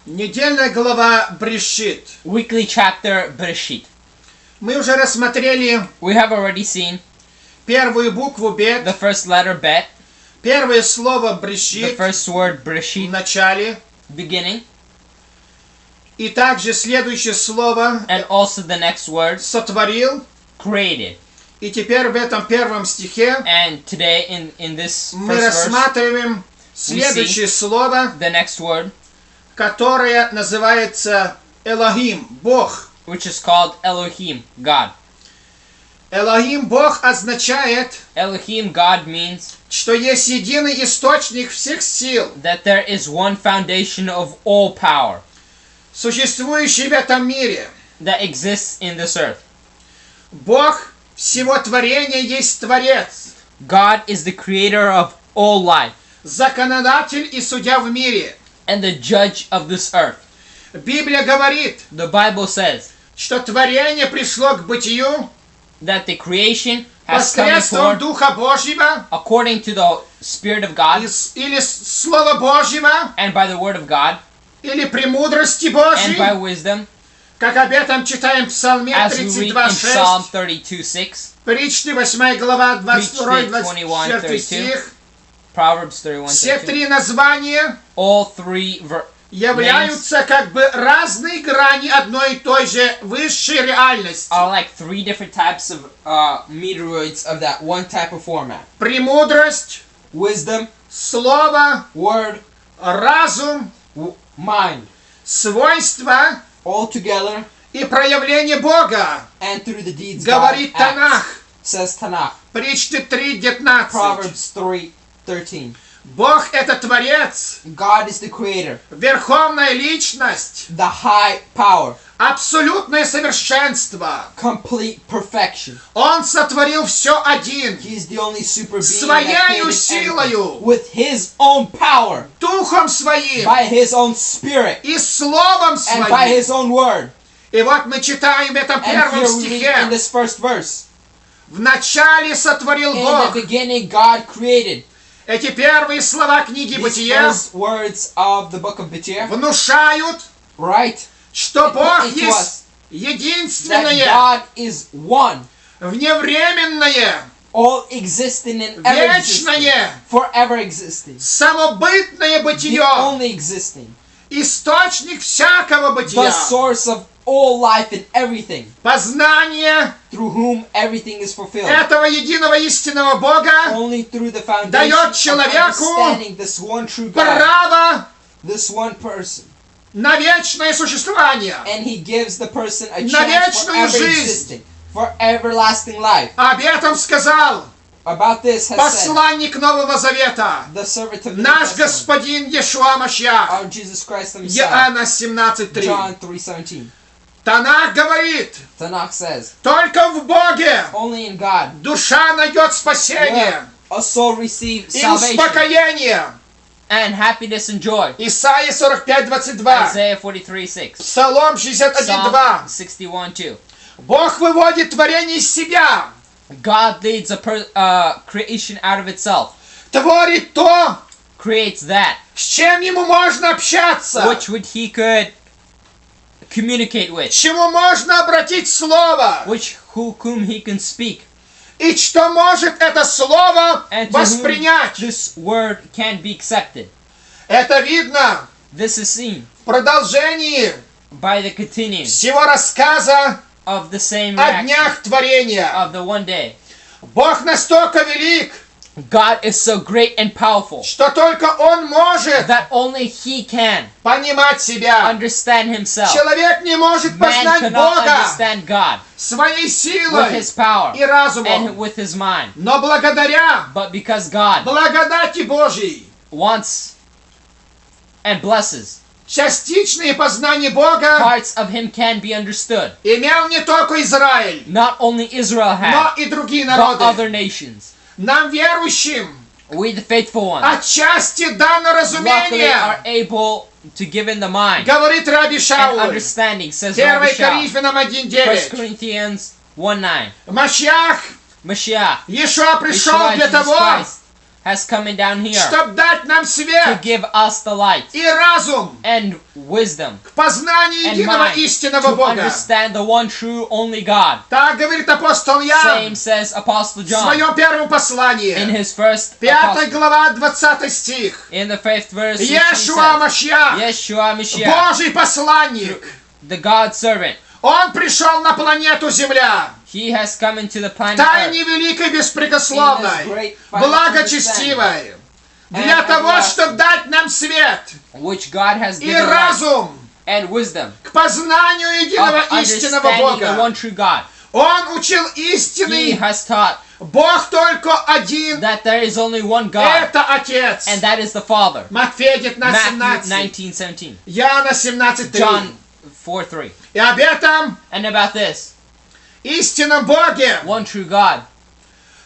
Недельная глава Брешит. Weekly chapter Bereshit. Мы уже рассмотрели We have already seen первую букву Бет, the first letter Bet, первое слово the Брешит first word в Bereshit, начале, beginning, и также следующее слово and also the next word сотворил. created. И теперь в этом первом стихе And today in this мы first verse, рассматриваем следующее слово, the next word, которое называется Элохим, Бог. which is called Elohim, God. Элохим, Бог означает, Elohim, God, means что есть единый источник всех сил, that there is one foundation of all power существующий в этом мире. that exists in this earth. Бог всего творения есть Творец, God is the creator of all life законодатель и судья в мире. and the judge of this earth. Библия говорит, The Bible says что творение пришло к бытию that the creation has come посредством forth Духа Божьего according to the Spirit of God или Слова Божьего, and by the Word of God или премудрости and by Божьей, wisdom, как об этом читаем в Псалме as we read in Psalm 32:6, 32:6, Притчи 8 глава, Притчи 22-24 21:32. стих. Proverbs Все 31:32. три названия All three являются как бы разные грани одной и той же высшей реальности. are like three different types of meteoroids of that one type of format. Премудрость, Wisdom, слово, word, разум, mind, свойства all together и проявление Бога, and through the deeds говорит God acts, Танах. says Tanakh. Притчи 3:19. Proverbs 3:13. Бог — это Творец, God is the creator, верховная личность, the high power, абсолютное совершенство. complete perfection. Он сотворил все один, He is the only super being that своею created силою, everything with his own power, Духом Своим by his own spirit, и Словом and by Своим. his own word. И вот мы читаем в этом And первом here we read in стихе: this first verse, в начале сотворил in the Бог. beginning God created. Эти первые слова книги These Бытия first words of the book of Bethia, внушают, right? что It Бог was есть that единственное, God is one, вневременное, all existing and ever existing, вечное, forever existing, самобытное the бытие, only existing, источник всякого the бытия, source of all life and everything, познание through whom everything is fulfilled. этого единого истинного Бога, Only through the foundation дает of человеку understanding this one true God, право this one person, на вечное существование. and He gives the person a На chance for вечную ever жизнь. existing, for everlasting life. Об этом сказал About this has said посланник Нового Завета, the servant of the New наш Testament, Господин Иешуа Машиах. our Jesus Christ Himself. Иоанна 17:3. John 3:17. Танах говорит, Tanakh says, только в Боге only in God душа найдет спасение will a soul receive и salvation успокоение. and happiness and joy. Исайя 45:22. Isaiah 43:6. Псалом Psalm 61:2. 61:2. Бог выводит творение из себя, God leads creation out of itself, творит то, creates that с чем ему можно общаться, which would He could communicate к with, чему можно обратить слово, whom He can speak, и что может это слово and to whom воспринять. this word can be accepted. Это видно This is seen в продолжении by the continuing всего рассказа of the same о reaction днях творения. of the one day. Бог настолько велик, God is so great and powerful что только Он может that only He can понимать себя. understand Himself. Человек не может Man познать cannot Бога understand God своей with силой His power и разумом. and with His mind. Но благодаря But because God благодати Божьей, wants and blesses, частичное познание Бога parts of Him can be understood. имел не только Израиль, Not only Israel но had, и другие but народы. other nations. Нам, верующим, We, the faithful ones, отчасти дано luckily are разумение, able to give in the mind говорит Раби and Шауль. understanding, says 1 Rabbi Shaul. Коринфянам 1 1:9. Corinthians 1:9. Машиах, Mashiach, Иешуа пришел Yeshua, для Jesus того, Christ, has come down here чтобы дать нам to свет give us the light и разум and wisdom к познанию and единого mind истинного to Бога. understand the one true only God. Так говорит апостол Иоанн Same says Apostle в John своем первом in послании. his first 5 apostle. глава, 20 стих. In the 5th verse, which he Иешуа says, Машьях, Yeshua Mashiach, Божий посланник, the God servant, Он пришел на планету Земля he has come into the в planet Earth тайне великой, беспрекословной, in this great final благочестивой, для and того, everlasting. чтобы дать нам свет which God has и given light разум and wisdom к познанию единого of истинного understanding the Бога. one true God. Он учил He истинный has taught Бог только один, that there is only one God, это Отец. and that is the Father. Матфея Matthew 19:17, 19:17, Иоанна 17:3. John 4:3. И об этом And about this, истинном Боге, one true God,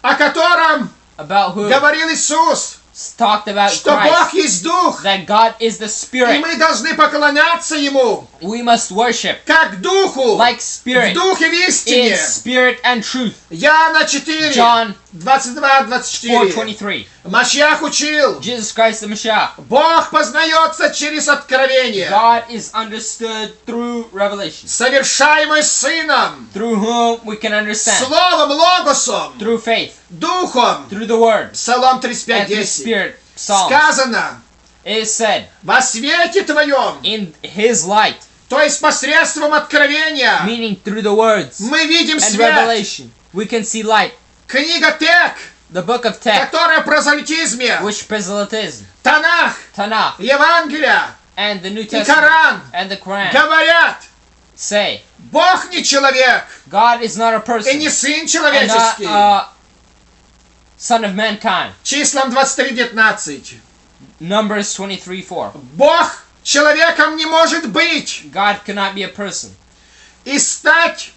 о котором about who говорил Иисус, talked about что Бог Christ, есть Дух, that God is the и Spirit. мы должны поклоняться Ему, We must worship как Духу, like в Spirit, Духе в in истине. spirit and truth. Иоанна 4, John 22-24. 4:23. Машьях учил, Jesus Christ the Messiah. Бог познается через откровение, God is understood through revelation, совершаемое Сыном, through whom we can understand, Словом, Логосом, through faith, Духом. through the Word, Псалом and through 35:10. Spirit. Psalms. Сказано, It is said, во свете Твоем, in His light, то есть посредством откровения, meaning through the words мы видим and свет. revelation, we can see light. Книга Тек, The book of Tech, которая в прозелитизме, which proselytism, Танах, Tanakh, Евангелия and the New и Testament, Коран and the Quran говорят, say, Бог не человек God is not a и person не Сын and not человеческий. a son of mankind. Числам 23:19. Numbers 23:4. Бог человеком не может быть God cannot be a person и стать,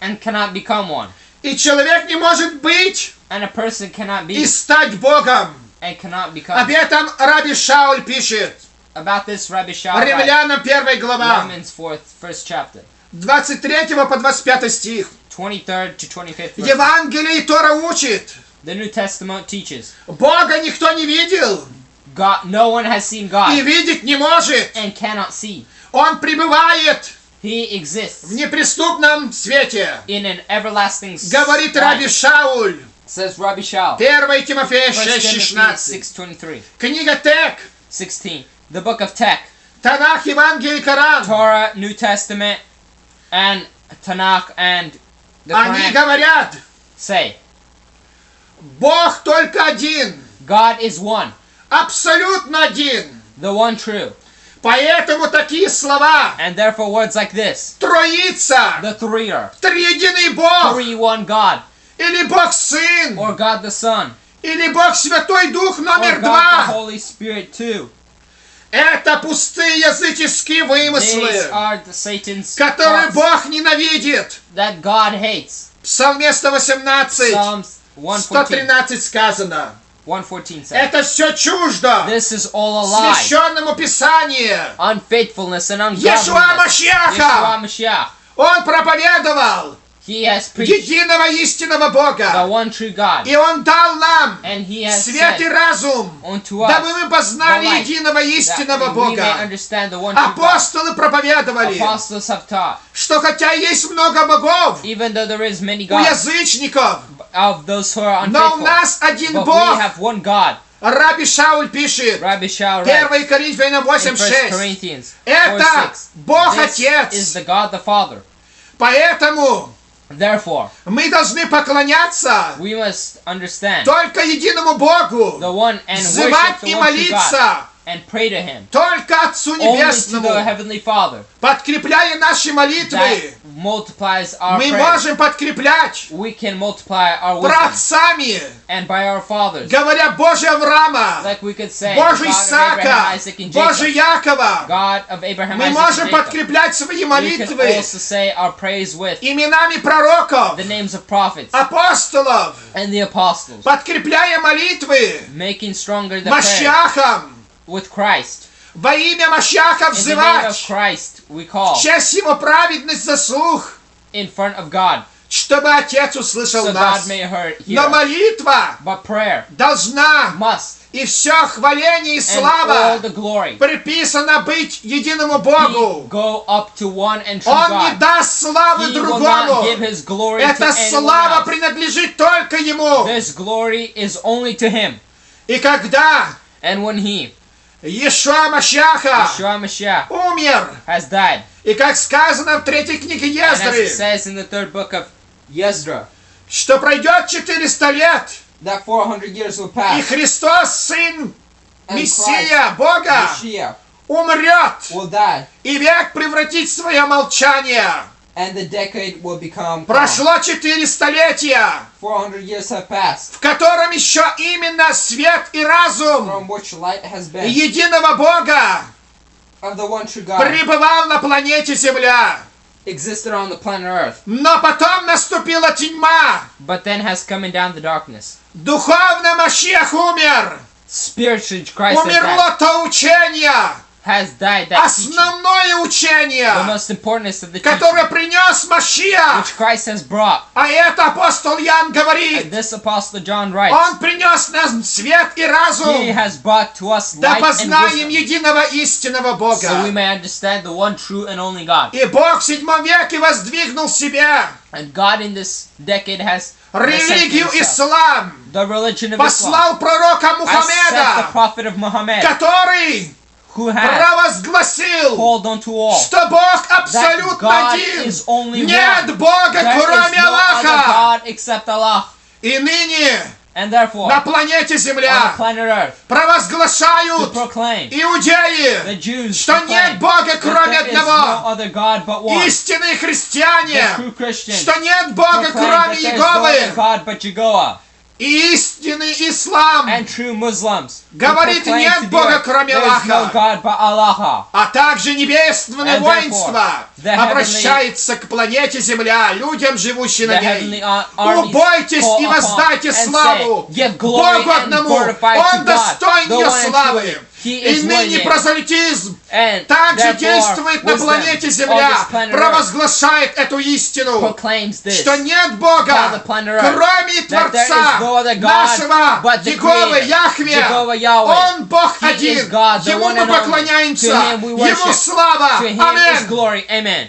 and cannot become one. и человек не может быть And a person cannot и be стать Богом. and cannot Об become. этом Раби Шауль пишет. About this, Rabbi Shaul writes, Римлянам 1 глава, Romans 1st chapter, 23 по 25 стих. 23rd to 25th verse. Евангелие и Тора учит. The New Testament teaches, Бога никто не видел God, no one has seen и God видеть не может. and cannot see. Он пребывает He exists в неприступном свете. in an everlasting Говорит Раби light, Шауль. says Rabbi Shaul. 1 Тимофея 1 Timothy 6:16. 6:23. Книга Тек, 16. The book of Tech, Танах, Евангелие и Коран. Torah, New Testament, and Tanakh and the Они Quran говорят, say, Бог только один, God is one, абсолютно один. the one true. Поэтому такие слова And therefore words like this, Троица, the Threer, Триединый Бог, 3-1 God, или Бог Сын, or God the Son, или Бог Святой Дух or номер God the 2. Holy Spirit too. Это пустые языческие These вымыслы, are the Satan's которые thoughts Бог ненавидит. that God hates. В Псалме 118, Psalms 114, 113 сказано. 114 says, Это все чуждо this is all a lie, священному Писанию. unfaithfulness and Иешуа ungodliness. Машьяха, Yeshua Mashiach, Он проповедовал He has preached единого истинного the Бога. one true God, И Он дал нам and He has свет и said разум, unto дабы us мы познали the light, единого истинного that we may Бога. understand the one true God. Апостолы проповедовали, Apostles have taught, что хотя есть много богов even though there is many у gods язычников, of those who are но у unfaithful, нас один but we Бог. have one God. Раби Шауль пишет, Rabbi Shaul writes 1 Коринфянам in 1 8:6. Corinthians Это 4:6, Бог this is Отец. the God the Father. Поэтому Therefore, мы должны поклоняться we must understand только единому Богу, the one and worship взывать the и one true God молиться and pray to Him, только Отцу only to the Небесному, Heavenly Father подкрепляя наши молитвы. that multiplies our Мы prayers. можем подкреплять We can multiply our wisdom, праотцами, and by our fathers, говоря Божий Авраама, like we could say, Божий God of Abraham, Исаака, Isaac, and Божий Jacob, Якова. God of Abraham, Мы Isaac, можем and Jacob. подкреплять свои We can молитвы also say our praise with именами пророков, the names of prophets апостолов, and the apostles, подкрепляя молитвы making stronger the prayer Машьяхом. with Christ. Во имя Машьяха In the name of взывать Christ, we call в честь Его праведность заслуг, in front of God, чтобы Отец услышал so нас. God may hear Но us. молитва But prayer должна, must, и все хваление и and all слава the glory, приписано быть единому be, Богу. go up to one and true Он не God. даст славы He will not другому. give his glory to Эта anyone слава else. принадлежит только Ему. This glory is only to Him. И когда And when He, Иешуа Машиаха Yeshua Mashiach, умер, has died, и как сказано в 3 книге and as it Ездры, says in the 3rd book of Yesdra, что пройдет 400 лет, that 400 years will и pass, Христос, Сын and Мессия, Бога, Mashiach умрет, will die, и век превратит в свое молчание. and the decade will become calm. Прошло 4 столетия, 400 years have passed, в котором еще именно свет и разум from which light has been единого Бога of the one true God пребывал на планете Земля. existed on the planet Earth, Но потом наступила тьма. but then has come down the darkness. Духовно Машиах умер. Spiritually, Christ has died. Умерло то учение, That teaching, основное the учение, most important of the teaching, которое принес Машиах. which Christ has brought. А это апостол Ян And говорит. this Apostle John writes, Он принес нам свет и He разум. has brought to us Да light and познаем wisdom, единого истинного so we Бога. may understand the one true and only God. И Бог в 7 веке воздвигнул себя And God in this decade has религию himself, ислам. the religion of Islam, Послал пророка has sent the Мухаммеда, prophet of Muhammad, который who has провозгласил, called unto all что Бог абсолютно God один. is only Нет one. Бога, there is кроме no other Аллаха. God except Allah. И ныне And therefore, на планете on the Земля planet Earth, to провозглашают proclaim the иудеи, Jews что proclaim нет Бога, that кроме there is no одного. other God but one. Истинные The христиане, true Christians что нет Бога, proclaim кроме that there is no other Иеговы. God but Jehovah. И истинный ислам And true Muslims who говорит, proclaim нет to the Бога, earth, кроме there is no Аллаха. God but Allah. А также небесное And воинство therefore, the heavenly- обращается к планете Земля, людям, живущим The на heavenly ней. armies Убойтесь call и upon воздайте and славу say, give glory Богу and одному. glorify to Он God, достоин the ее one and славы. true. He И is ныне worthy. прозелитизм And также therefore, действует на wisdom планете on Земля, this planet Earth провозглашает эту истину, proclaims this, что нет on Бога, the planet Earth, кроме that there is Творца no other God нашего but the Еговы, Creator, Яхве. Jehovah Yahweh. Он Бог He is один. God, the Ему one мы and only. поклоняемся. To Him we Ему worship. слава. To Him is Аминь. glory. Amen.